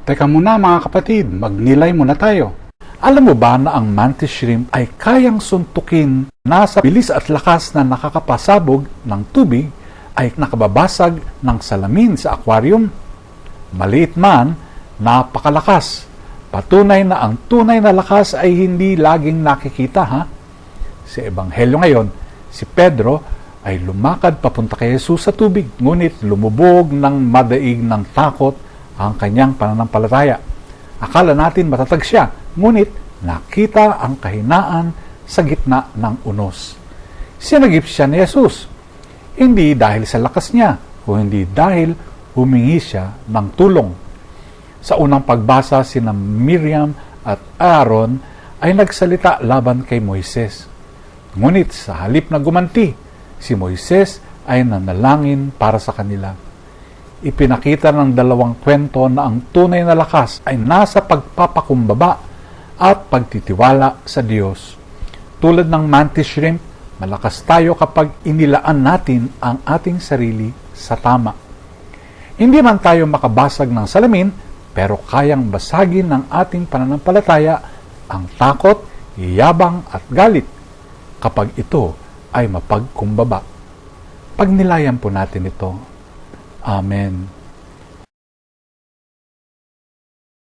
Teka muna mga kapatid, magnilay muna tayo. Alam mo ba na ang mantis shrimp ay kayang suntukin na sa bilis at lakas na nakakapasabog ng tubig ay nakababasag ng salamin sa aquarium? Maliit man, napakalakas. Patunay na ang tunay na lakas ay hindi laging nakikita, ha? Sa Ebanghelyo ngayon, si Pedro ay lumakad papunta kay Jesus sa tubig, ngunit lumubog ng madaig ng takot ang kanyang pananampalataya. Akala natin matatag siya, ngunit nakita ang kahinaan sa gitna ng unos. Sinagip siya ni Jesus, hindi dahil sa lakas niya, kundi dahil humingi siya ng tulong. Sa unang pagbasa, sina Miriam at Aaron ay nagsalita laban kay Moises. Ngunit sa halip na gumanti, si Moises ay nanalangin para sa kanila. Ipinakita ng dalawang kwento na ang tunay na lakas ay nasa pagpapakumbaba at pagtitiwala sa Diyos. Tulad ng mantis shrimp, malakas tayo kapag inilaan natin ang ating sarili sa tama. Hindi man tayo makabasag ng salamin, pero kayang basagin ng ating pananampalataya ang takot, yabang at galit kapag ito ay mapagkumbaba. Pagnilayan po natin ito. Amen.